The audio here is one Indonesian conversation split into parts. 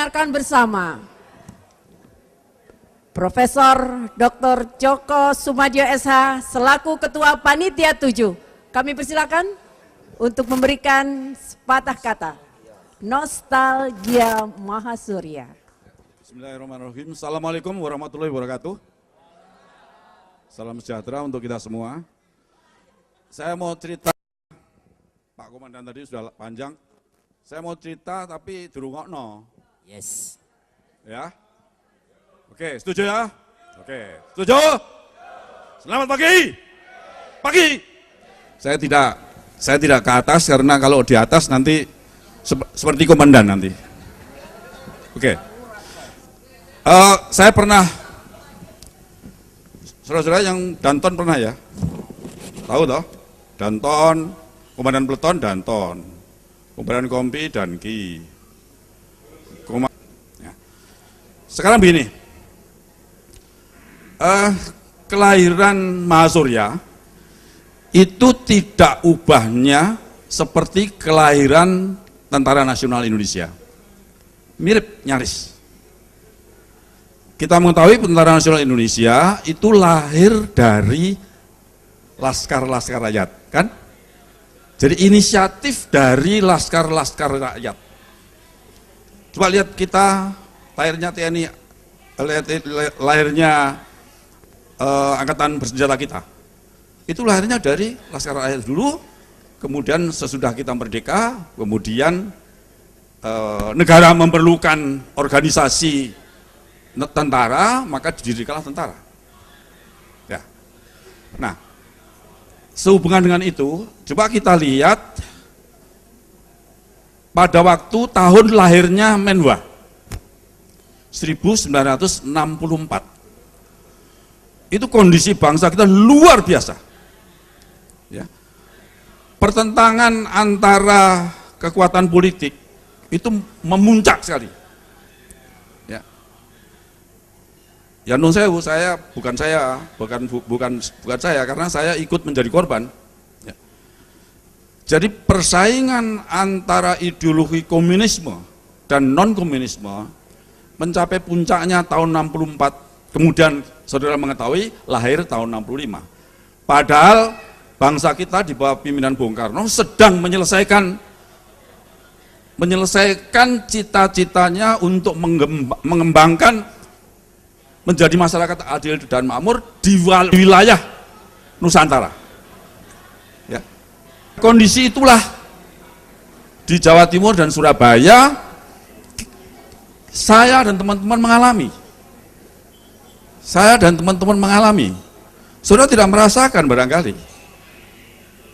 dengarkan bersama. Profesor Dr. Djoko Soemadjo SH selaku Ketua Panitia 7. Kami persilakan untuk memberikan sepatah kata. Nostalgia Mahasurya. Bismillahirrahmanirrahim. Assalamualaikum warahmatullahi wabarakatuh. Salam sejahtera untuk kita semua. Saya mau cerita, Pak Komandan tadi sudah panjang. Saya mau cerita tapi dirungokno. Yes. Ya. Oke, setuju ya? Oke, setuju? Selamat pagi. Pagi. Saya tidak ke atas karena kalau di atas nanti seperti komandan nanti. Oke. Saya pernah, saudara-saudara yang Danton pernah ya? Tahu toh? Danton, komandan peleton Danton. Komandan kompi Danki. Ya. Sekarang begini, kelahiran Mahasurya itu tidak ubahnya seperti kelahiran Tentara Nasional Indonesia. Mirip nyaris. Kita mengetahui Tentara Nasional Indonesia itu lahir dari laskar-laskar rakyat, kan? Jadi inisiatif dari laskar-laskar rakyat. Coba lihat kita lahirnya TNI, lahirnya angkatan bersenjata kita. Itu lahirnya dari laskar rakyat dulu, kemudian sesudah kita merdeka, kemudian negara memerlukan organisasi tentara, maka didirikanlah tentara. Ya. Nah, sehubungan dengan itu, coba kita lihat pada waktu tahun lahirnya Menwa 1964. Itu kondisi bangsa kita luar biasa. Ya. Pertentangan antara kekuatan politik itu memuncak sekali. Ya. Ya nun sewu, bukan saya karena saya ikut menjadi korban. Ya. Jadi persaingan antara ideologi komunisme dan non komunisme mencapai puncaknya tahun 64. Kemudian saudara mengetahui lahir tahun 65. Padahal bangsa kita di bawah pimpinan Bung Karno sedang menyelesaikan cita-citanya untuk mengembangkan menjadi masyarakat adil dan makmur di wilayah Nusantara. Ya. Kondisi itulah di Jawa Timur dan Surabaya saya dan teman-teman mengalami. Saudara tidak merasakan barangkali.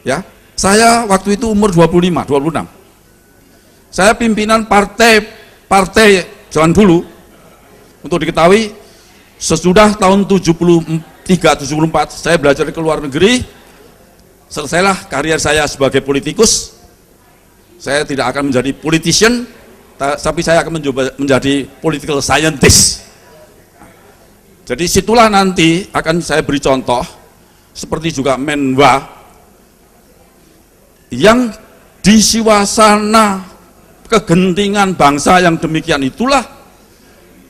Ya, saya waktu itu umur 25, 26. Saya pimpinan partai zaman dulu. Untuk diketahui, sesudah tahun 73-74 saya belajar ke luar negeri, selesailah karier saya sebagai politikus. Saya tidak akan menjadi politician, tapi saya akan menjadi political scientist. Jadi situlah nanti akan saya beri contoh, seperti juga Menwa, yang di suasana kegentingan bangsa yang demikian itulah,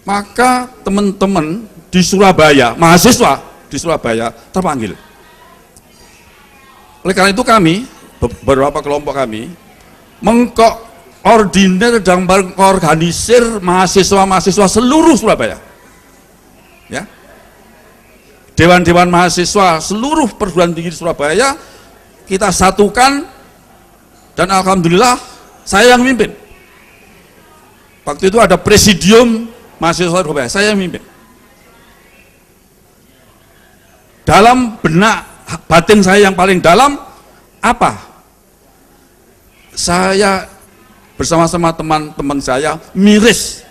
maka teman-teman di Surabaya, mahasiswa di Surabaya terpanggil. Oleh karena itu kami, beberapa kelompok kami, mengkoordinir dan mengorganisir mahasiswa-mahasiswa seluruh Surabaya. Ya. Dewan-dewan mahasiswa seluruh perguruan tinggi di Surabaya kita satukan, dan alhamdulillah saya yang memimpin. Waktu itu ada presidium mahasiswa Surabaya, saya yang memimpin. Dalam benak batin saya yang paling dalam apa? Saya bersama-sama teman-teman saya miris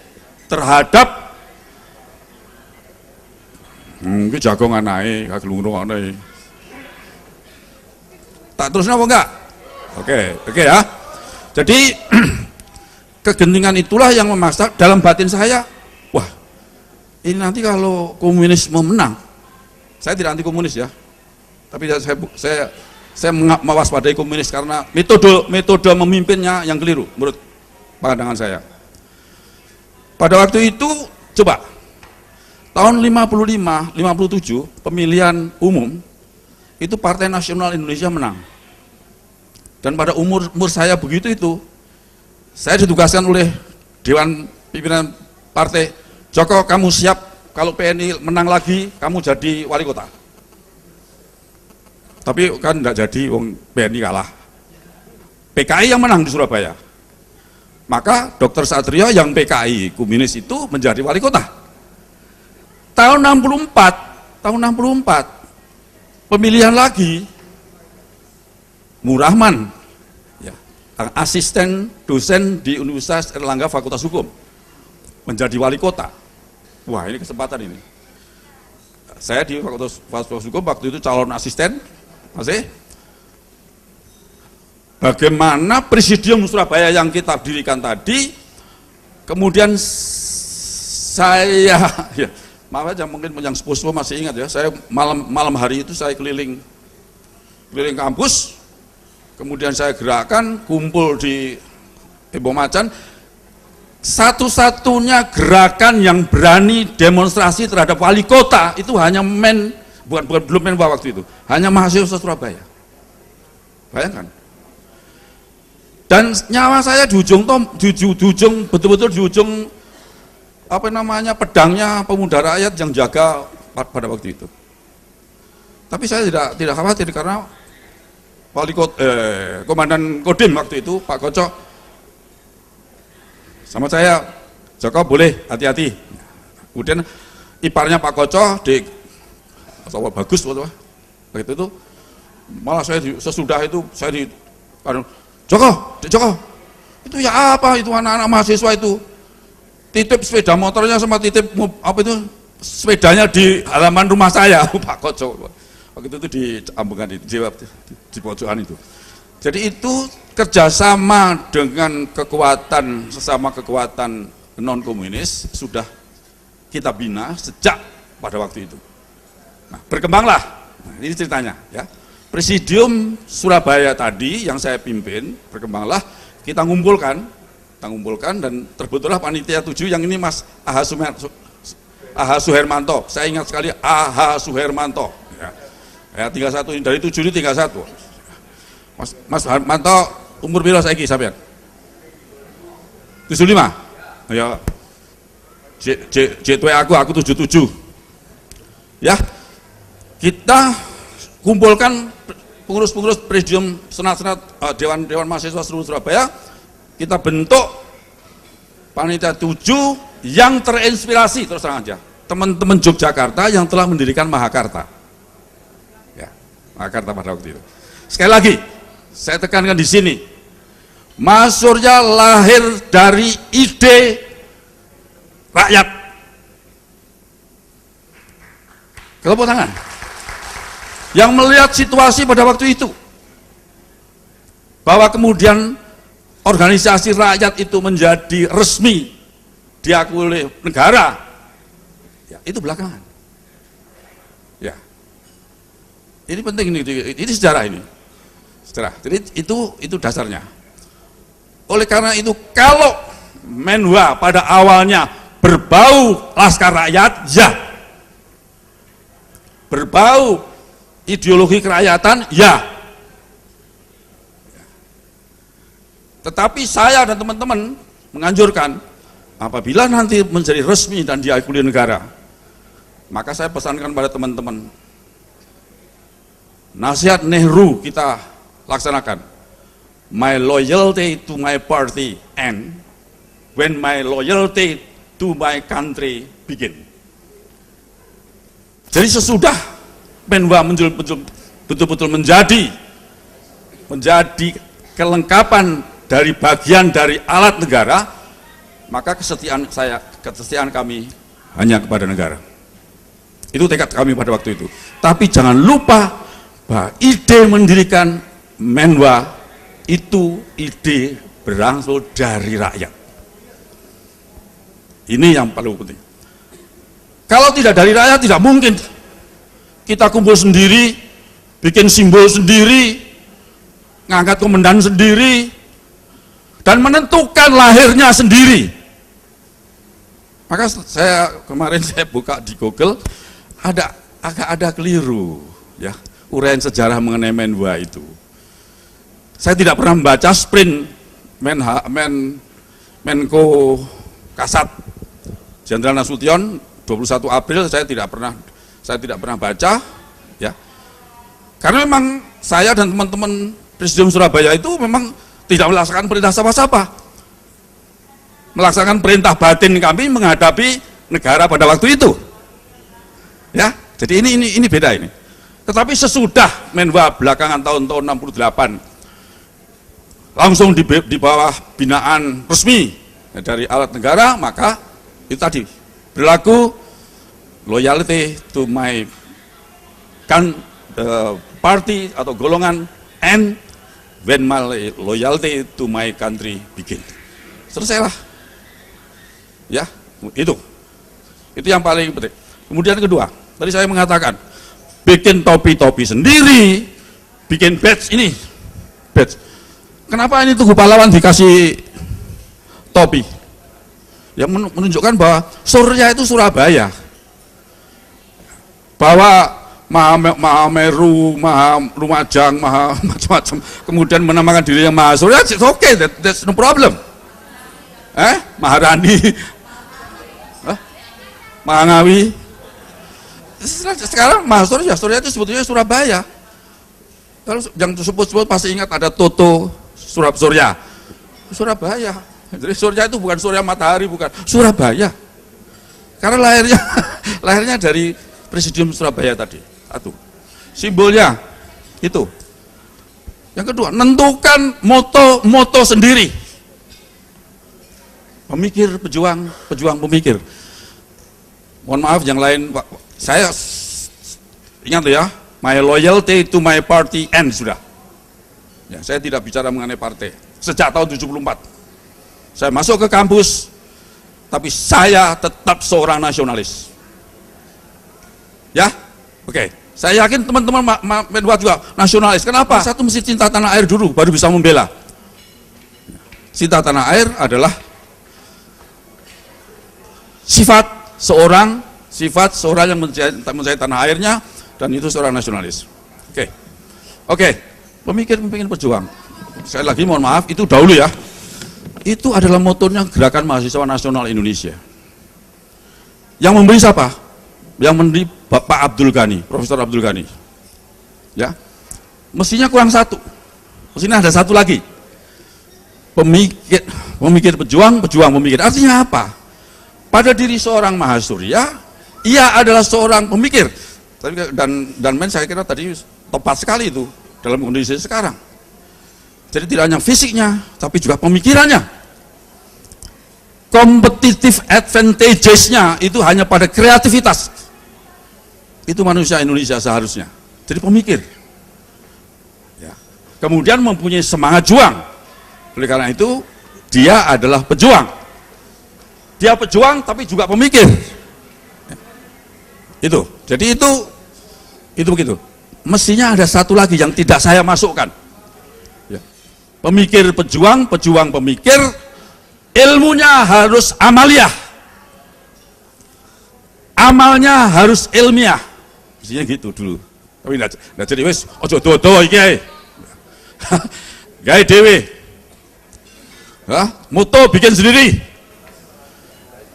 terhadap mungkin jagongan naik, kagelung naik. Tak terusnya apa enggak? Oke ya. Jadi kegentingan itulah yang memaksa dalam batin saya. Wah, ini nanti kalau komunisme menang, saya tidak anti komunis ya, tapi saya mewaspadai komunis karena metode memimpinnya yang keliru menurut pandangan saya. Pada waktu itu, coba, tahun 55, 57, pemilihan umum, itu Partai Nasional Indonesia menang. Dan pada umur saya begitu itu, saya ditugaskan oleh Dewan Pimpinan Partai, Joko kamu siap kalau PNI menang lagi, kamu jadi wali kota. Tapi kan enggak jadi, wong PNI kalah. PKI yang menang di Surabaya. Maka Dr. Satrio yang PKI komunis itu menjadi wali kota. Tahun 64, pemilihan lagi, Murahman, ya, asisten dosen di Universitas Erlangga Fakultas Hukum, menjadi wali kota. Wah, ini kesempatan ini. Saya di Fakultas Hukum waktu itu calon asisten, masih. Bagaimana Presidium Surabaya yang kita dirikan tadi, kemudian saya, ya, maaf aja mungkin yang sepuh-sepuh masih ingat ya, saya malam hari itu saya keliling kampus, kemudian saya gerakan, kumpul di Tembok Macan, satu-satunya gerakan yang berani demonstrasi terhadap wali kota itu hanya belum menwa waktu itu, hanya mahasiswa Surabaya. Bayangkan. Dan nyawa saya di ujung betul-betul di ujung apa namanya pedangnya pemuda rakyat yang jaga pada waktu itu. Tapi saya tidak khawatir karena komandan Kodim waktu itu Pak Kocok sama saya, Joko boleh hati-hati. Kemudian iparnya Pak Kocok di bagus waktu itu malah saya sesudah itu saya di Joko, itu ya apa itu anak-anak mahasiswa itu titip sepeda motornya sama titip apa itu sepedanya di halaman rumah saya, Pak Kocok. Waktu itu di Ambungan di pojokan itu. Jadi itu kerjasama dengan sesama kekuatan non komunis sudah kita bina sejak pada waktu itu. Nah, berkembanglah. Nah, ini ceritanya, ya. Presidium Surabaya tadi yang saya pimpin, berkembanglah, kita ngumpulkan dan terbetullah panitia 7 yang ini Mas Aha Suhermanto. Saya ingat sekali Aha Suhermanto. Ya, 31 dari 7 ini 31. Mas Suhermanto umur piro saiki sampean? 75. Ya. J2 aku 77. Ya. Kita kumpulkan pengurus-pengurus presidium senat-senat dewan mahasiswa seluruh Surabaya, kita bentuk panitia 7 yang terinspirasi, terus terang aja, teman-teman Yogyakarta yang telah mendirikan Mahakarta. Ya, Mahakarta pada waktu itu. Sekali lagi, saya tekankan di sini, Mas Surya lahir dari ide rakyat. Tepuk tangan. Yang melihat situasi pada waktu itu, bahwa kemudian organisasi rakyat itu menjadi resmi diakui oleh negara, ya, itu belakangan. Ya, ini penting, ini sejarah ini, sejarah. Jadi itu dasarnya. Oleh karena itu, kalau Menwa pada awalnya berbau laskar rakyat, ya, berbau ideologi kerakyatan, ya. Tetapi saya dan teman-teman menganjurkan, apabila nanti menjadi resmi dan diakui negara, maka saya pesankan pada teman-teman, nasihat Nehru kita laksanakan. My loyalty to my party end when my loyalty to my country begin. Jadi sesudah Menwa betul-betul menjadi kelengkapan dari bagian dari alat negara, maka kesetiaan kami hanya kepada negara. Itu tekad kami pada waktu itu. Tapi jangan lupa bahwa ide mendirikan Menwa itu ide berasal dari rakyat. Ini yang paling penting. Kalau tidak dari rakyat, tidak mungkin kita kumpul sendiri, bikin simbol sendiri, ngangkat komandan sendiri, dan menentukan lahirnya sendiri. Maka kemarin saya buka di Google, agak ada keliru, ya, uraian sejarah mengenai Menwa itu. Saya tidak pernah membaca sprint Menko Kasat Jenderal Nasution 21 April, saya tidak pernah baca, ya. Karena memang saya dan teman-teman Presidium Surabaya itu memang tidak melaksanakan perintah siapa-siapa, melaksanakan perintah batin kami menghadapi negara pada waktu itu, ya. Jadi ini beda ini. Tetapi sesudah Menwa belakangan tahun 68 langsung di bawah binaan resmi dari alat negara, maka itu tadi berlaku loyalty to my party atau golongan, and when my loyalty to my country begin. Selesailah, ya, itu yang paling penting. Kemudian kedua, tadi saya mengatakan bikin topi-topi sendiri, bikin badge ini, badge. Kenapa ini Tugu Pahlawan dikasih topi? Yang menunjukkan bahwa Surya itu Surabaya, bahwa Mahameru, Lumajang, macam-macam, kemudian menamakan diri yang Maha Surya, it's okay, that's no problem. Maharani, Mahangawi, sekarang Maha Surya itu sebetulnya Surabaya. Kalau yang disebut-sebut pasti ingat ada Toto Surya, Surabaya. Jadi Surya itu bukan Surya matahari, bukan, Surabaya. Karena lahirnya dari Presidium Surabaya tadi. Satu. Simbolnya itu. Yang kedua, menentukan moto sendiri. Pemikir, pejuang pemikir. Mohon maaf yang lain, saya ingat ya, my loyalty to my party end sudah. Ya, saya tidak bicara mengenai partai. Sejak tahun 74. Saya masuk ke kampus, tapi saya tetap seorang nasionalis. Ya, oke. Saya yakin teman-teman Menwa juga nasionalis. Kenapa? Satu mesti cinta tanah air dulu, baru bisa membela. Cinta tanah air adalah sifat seorang yang mencintai tanah airnya, dan itu seorang nasionalis. Oke. Pemikir pejuang. Sekali lagi mohon maaf, itu dahulu ya. Itu adalah motonya Gerakan Mahasiswa Nasional Indonesia. Yang memberi siapa? Yang memberi Bapak Abdul Ghani, Profesor Abdul Ghani. Ya, mestinya kurang satu. Mestinya ada satu lagi. Pemikir pejuang pemikir. Artinya apa? Pada diri seorang Mahasurya, ia adalah seorang pemikir. Dan saya kira tadi tepat sekali itu dalam kondisi sekarang. Jadi tidak hanya fisiknya, tapi juga pemikirannya. Competitive advantages-nya itu hanya pada kreativitas. Itu manusia Indonesia seharusnya. Jadi pemikir. Ya. Kemudian mempunyai semangat juang. Oleh karena itu, dia adalah pejuang. Dia pejuang tapi juga pemikir. Ya. Itu. Jadi itu begitu. Mestinya ada satu lagi yang tidak saya masukkan. Pemikir pejuang pemikir, ilmunya harus amaliyah, amalnya harus ilmiah, mestinya gitu dulu. Tapi nggak jadi wes, ojo dodo iki, gawe dewe, moto bikin sendiri,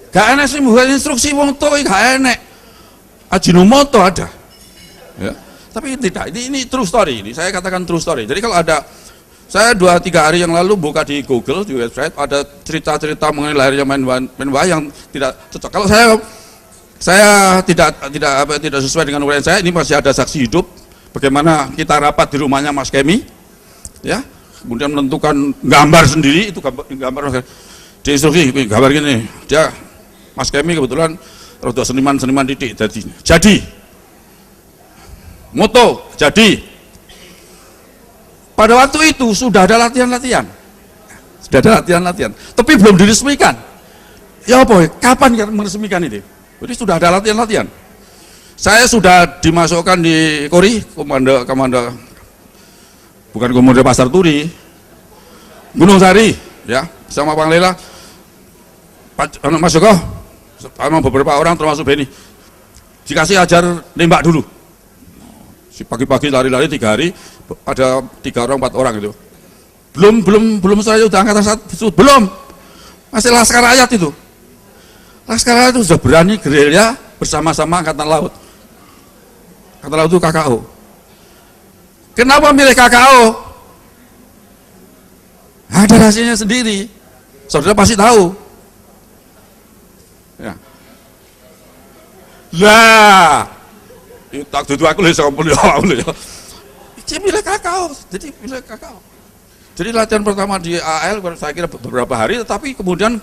gak enak sih bukan instruksi moto, gak enak, Ajinomoto ada, ya. Tapi tidak, ini true story, ini saya katakan true story. Jadi kalau ada, saya 2-3 hari yang lalu buka di Google, di website, ada cerita-cerita mengenai lahirnya Menwa yang tidak cocok. Kalau saya tidak sesuai dengan uraian saya, ini masih ada saksi hidup, bagaimana kita rapat di rumahnya Mas Kemi, ya, kemudian menentukan gambar sendiri, itu gambar di instruksi, gambar gini, dia Mas Kemi kebetulan roda seniman titik, jadi, moto, jadi. Pada waktu itu sudah ada latihan-latihan, tapi belum diresmikan. Ya boy, kapan kita meresmikan ini? Jadi sudah ada latihan-latihan. Saya sudah dimasukkan di KORI, komando Pasar Turi, Gunung Sari, ya, sama Bang Lela, Mas Joko, Sama beberapa orang termasuk Beni dikasih ajar nembak dulu. Si pagi-pagi lari-lari 3 hari ada 3 orang 4 orang itu. Belum saya udah angkatan 1, belum. Masih Laskar Rakyat itu. Laskar Rakyat itu sudah berani gerilya bersama-sama Angkatan Laut. Angkatan Laut itu KKO. Kenapa milih KKO? Ada rahasianya sendiri. Saudara pasti tahu. Ya. Lah, tak duduk aku lho sama beliau. Dia milih KKO, jadi milih KKO. Jadi latihan pertama di AL saya kira beberapa hari, tetapi kemudian,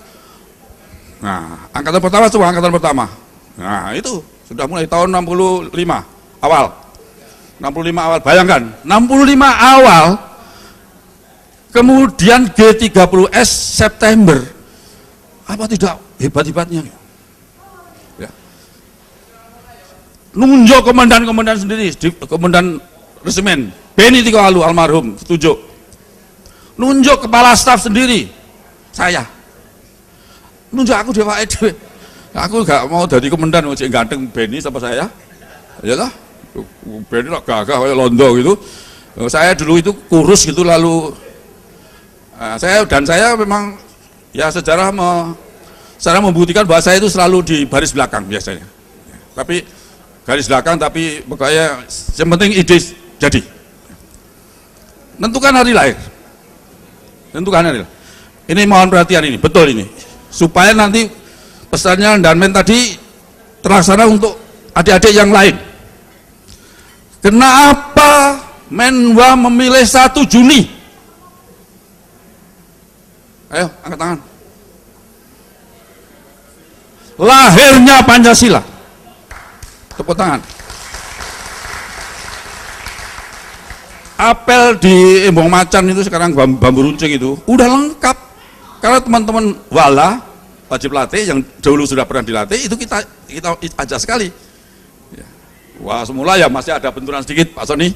nah angkatan pertama. Nah itu sudah mulai tahun 65 awal. 65 awal, bayangkan 65 awal, kemudian G30S September, apa tidak hebat-hebatnya? Ya. Nunjuk komandan-komandan sendiri, komandan resimen Beni Tikoalu almarhum setuju. Nunjuk kepala staf sendiri, saya. Nunjuk aku dewa ede. Aku gak mau jadi komandan, cek ganteng Beni sama saya. Ya lah, Beni lah gagah kayak londo gitu. Saya dulu itu kurus gitu, lalu saya memang ya secara membuktikan bahwa saya itu selalu di baris belakang biasanya. Tapi garis belakang, tapi pokoknya yang penting ide jadi. Tentukan hari lahir. Ini mohon perhatian ini, betul ini. Supaya nanti pesannya dan men tadi terlaksana untuk adik-adik yang lain. Kenapa Menwa memilih 1 Juni? Ayo, angkat tangan. Lahirnya Pancasila. Tepuk tangan. Apel di Embong Macan itu sekarang bambu runcing itu udah lengkap. Karena teman-teman wala wajib latih yang dahulu sudah pernah dilatih itu kita aja sekali. Ya. Wah semula ya masih ada benturan sedikit Pak Soni.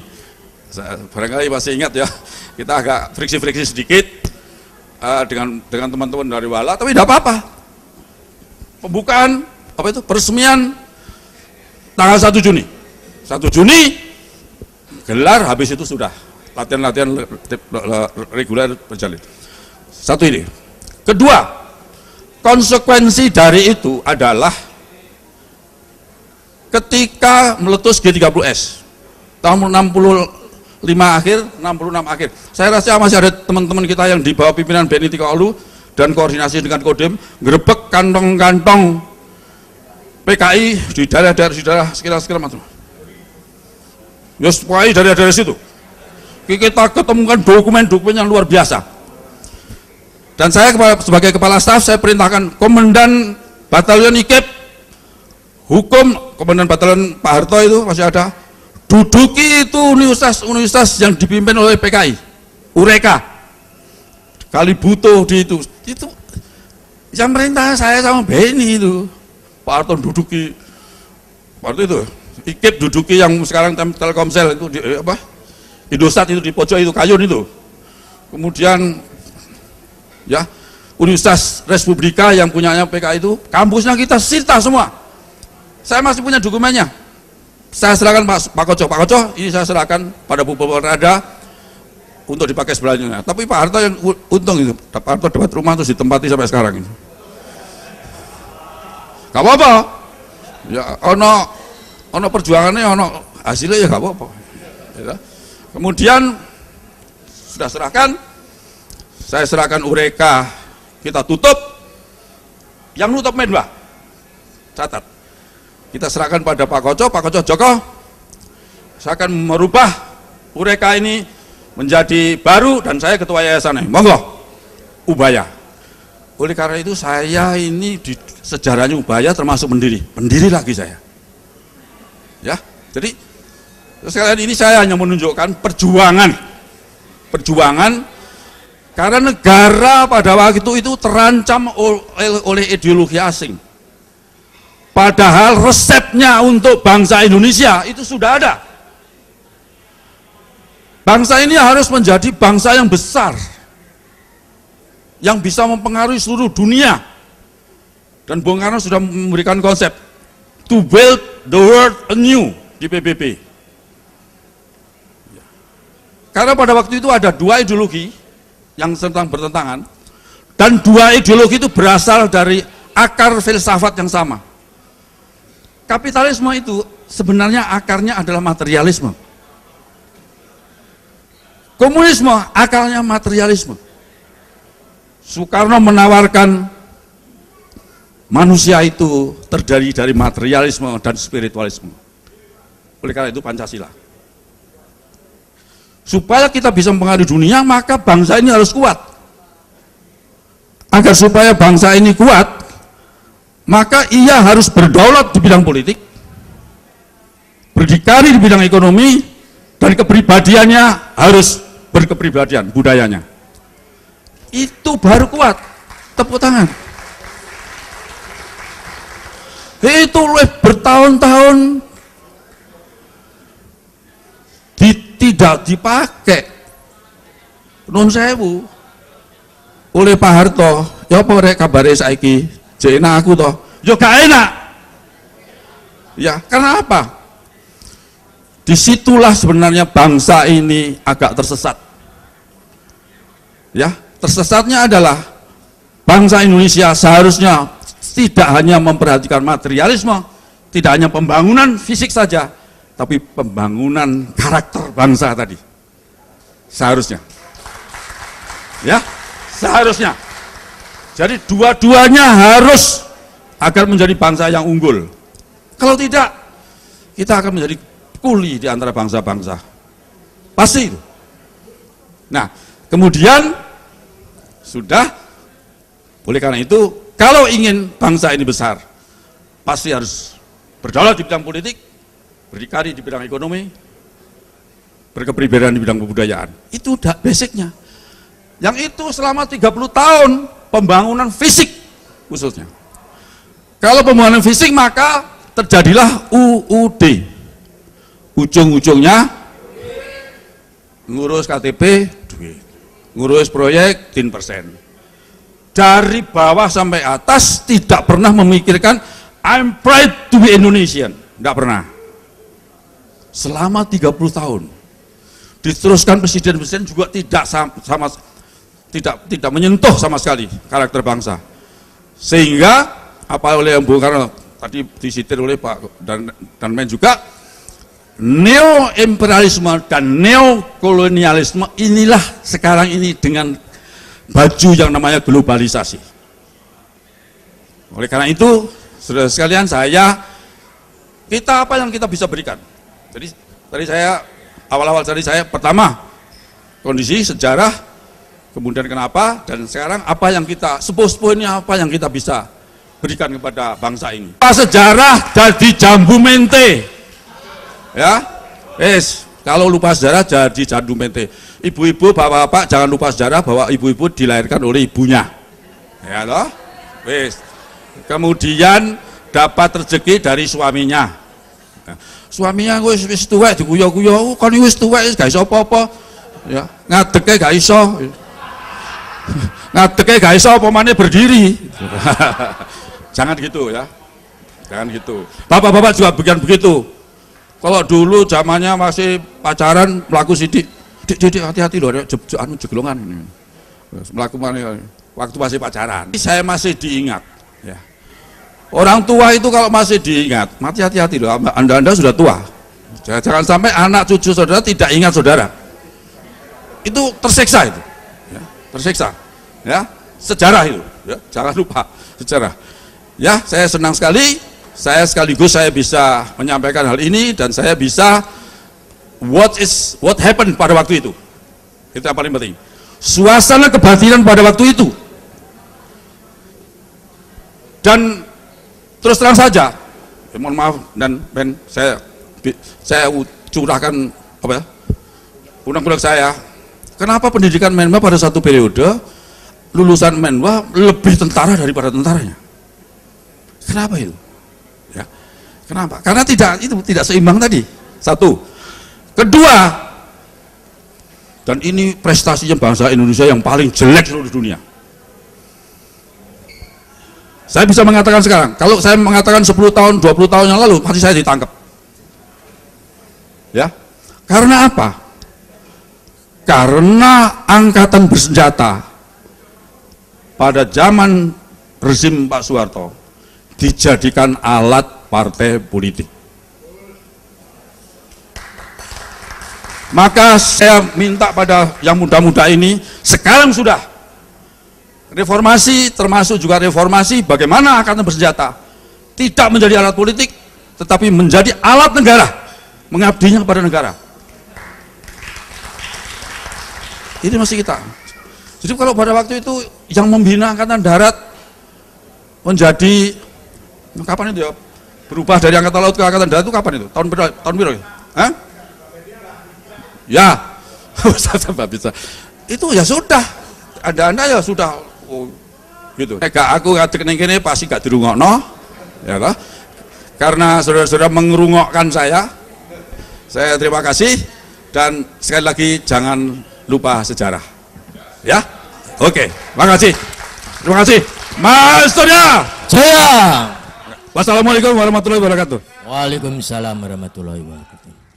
Barangkali masih ingat ya, kita agak friksi-friksi sedikit dengan teman-teman dari wala, tapi tidak apa-apa. Pembukaan peresmian tanggal 1 Juni. 1 Juni gelar, habis itu sudah latihan-latihan reguler berjalan. Satu ini. Kedua, konsekuensi dari itu adalah ketika meletus G30S tahun 65 akhir, saya rasa masih ada teman-teman kita yang di bawah pimpinan Beni Tikoalu dan koordinasi dengan Kodim ngerebek kantong-kantong PKI di daerah-daerah sekitar macam. Ya supaya dari situ kita ketemukan dokumen-dokumen yang luar biasa. Dan saya sebagai kepala staf, saya perintahkan Komandan Batalion IKIP Hukum, Komandan Batalion Pak Harto itu masih ada, duduki itu universitas yang dipimpin oleh PKI, Ureka, Kalibuto itu yang merintah saya sama Beni itu. Pak Harto duduki, waktu itu IKIP duduki yang sekarang Telkomsel itu Indosat itu di pojok itu Kayun itu. Kemudian ya Universitas Respublika yang punyanya PKI itu kampusnya kita sita semua. Saya masih punya dokumennya. Saya serahkan Pak Koco, ini saya serahkan pada Bu Rada untuk dipakai sebelahnya. Tapi Pak Harto yang untung itu, Pak Harto dapat rumah terus ditempati sampai sekarang itu. Gak apa-apa. Ya ono perjuangannya, ono hasilnya ya gak apa-apa. Ya. Kemudian sudah saya serahkan Ureka, kita tutup. Yang nutup Menwa, catat. Kita serahkan pada Pak Koco Joko. Saya akan merubah Ureka ini menjadi baru dan saya ketua yayasan ini. Monggo, Ubaya. Oleh karena itu saya ini di sejarahnya Ubaya termasuk pendiri lagi saya. Ya, jadi sekalian ini saya hanya menunjukkan perjuangan karena negara pada waktu itu terancam oleh ideologi asing. Padahal resepnya untuk bangsa Indonesia itu sudah ada. Bangsa ini harus menjadi bangsa yang besar, yang bisa mempengaruhi seluruh dunia. Dan Bung Karno sudah memberikan konsep to build the world anew di PBB. Karena pada waktu itu ada dua ideologi yang sedang bertentangan, dan dua ideologi itu berasal dari akar filsafat yang sama. Kapitalisme itu sebenarnya akarnya adalah materialisme. Komunisme akarnya materialisme. Soekarno menawarkan manusia itu terdiri dari materialisme dan spiritualisme. Oleh karena itu Pancasila. Supaya kita bisa mempengaruhi dunia, maka bangsa ini harus kuat. Agar supaya bangsa ini kuat, maka ia harus berdaulat di bidang politik, berdikari di bidang ekonomi, dan kepribadiannya harus berkepribadian, budayanya. Itu baru kuat. Tepuk tangan. Itu bertahun-tahun tidak dipakai, nun sewu, oleh Pak Harto. Ya apa rek kabare saiki? Jek enak aku toh. Ya gak enak. Ya, karena apa? Disitulah sebenarnya bangsa ini agak tersesat. Ya, tersesatnya adalah bangsa Indonesia seharusnya tidak hanya memperhatikan materialisme, tidak hanya pembangunan fisik saja, tapi pembangunan karakter bangsa tadi. Seharusnya. Ya, seharusnya. Jadi dua-duanya harus agar menjadi bangsa yang unggul. Kalau tidak, kita akan menjadi kuli di antara bangsa-bangsa. Pasti itu. Nah, kemudian sudah, oleh karena itu, kalau ingin bangsa ini besar, pasti harus berdaulat di bidang politik, berdikari di bidang ekonomi, berkepribadian di bidang kebudayaan. Itu udah basicnya. Yang itu selama 30 tahun pembangunan fisik khususnya. Kalau pembangunan fisik maka terjadilah UUD. Ujung-ujungnya ngurus KTP duit, ngurus proyek 10%. Dari bawah sampai atas tidak pernah memikirkan I'm proud to be Indonesian. Tidak pernah. Selama 30 tahun. Diteruskan presiden-presiden juga tidak menyentuh sama sekali karakter bangsa. Sehingga apa oleh Bung Karno tadi disitir oleh Pak dan Men juga, neo-imperialisme dan neo-kolonialisme inilah sekarang ini dengan baju yang namanya globalisasi. Oleh karena itu, saudara sekalian, kita apa yang kita bisa berikan? Jadi tadi saya awal-awal tadi saya pertama kondisi sejarah, kemudian kenapa, dan sekarang apa yang kita sepuh-sepuh ini apa yang kita bisa berikan kepada bangsa ini. Sejarah jadi jambu mente. Ya, kalau lupa sejarah jadi jambu mente. Ibu-ibu, bapak-bapak jangan lupa sejarah bahwa ibu-ibu dilahirkan oleh ibunya. Ya loh. Kemudian dapat rezeki dari suaminya. Suaminya wis tuwek diguyu-guyu, kon wis tuwek wis gak iso apa-apa. Ya, ngadeke gak iso. Ngadeke gak iso apa maneh berdiri. Jangan gitu ya. Jangan gitu. Bapak-bapak juga begitu. Kalau dulu zamannya masih pacaran melaku sidik. Dik hati-hati loh, anu jeglongan ini. Melaku mana waktu masih pacaran. Saya masih diingat ya. Orang tua itu kalau masih diingat, hati-hati loh, Anda sudah tua. Jangan sampai anak cucu saudara tidak ingat saudara. Itu tersiksa itu. Ya, tersiksa. Ya, sejarah itu. Ya, jangan lupa sejarah. Ya, saya senang sekali. Sekaligus saya bisa menyampaikan hal ini dan saya bisa what happened pada waktu itu. Itu yang paling penting. Suasana kebatinan pada waktu itu. Dan terus terang saja, mohon maaf dan saya curahkan apa ya, undang-undang saya. Kenapa pendidikan Menwa pada satu periode lulusan Menwa lebih tentara daripada tentaranya? Kenapa itu? Ya, kenapa? Karena itu tidak seimbang tadi. Satu. Kedua, dan ini prestasinya bangsa Indonesia yang paling jelek seluruh dunia. Saya bisa mengatakan sekarang, kalau saya mengatakan 10 tahun, 20 tahun yang lalu, pasti saya ditangkap. Ya, karena apa? Karena angkatan bersenjata pada zaman rezim Pak Soeharto dijadikan alat partai politik. Maka saya minta pada yang muda-muda ini, sekarang sudah reformasi, termasuk juga reformasi bagaimana angkatan bersenjata tidak menjadi alat politik, tetapi menjadi alat negara, mengabdinya kepada negara. Ini masih kita. Jadi kalau pada waktu itu yang membina angkatan darat menjadi, kapan itu ya, berubah dari angkatan laut ke angkatan darat itu kapan itu? Tahun berapa? Hah? Ya, bisa. Itu ya sudah, Anda ya sudah, gitu. Aku ngadek neng pasti gak dirungokno, ya toh? Karena saudara-saudara mengerungokkan saya terima kasih, dan sekali lagi jangan lupa sejarah, ya. Oke, makasih, terima kasih, Mas Surya. Saya. Wassalamualaikum warahmatullahi wabarakatuh. Waalaikumsalam warahmatullahi wabarakatuh.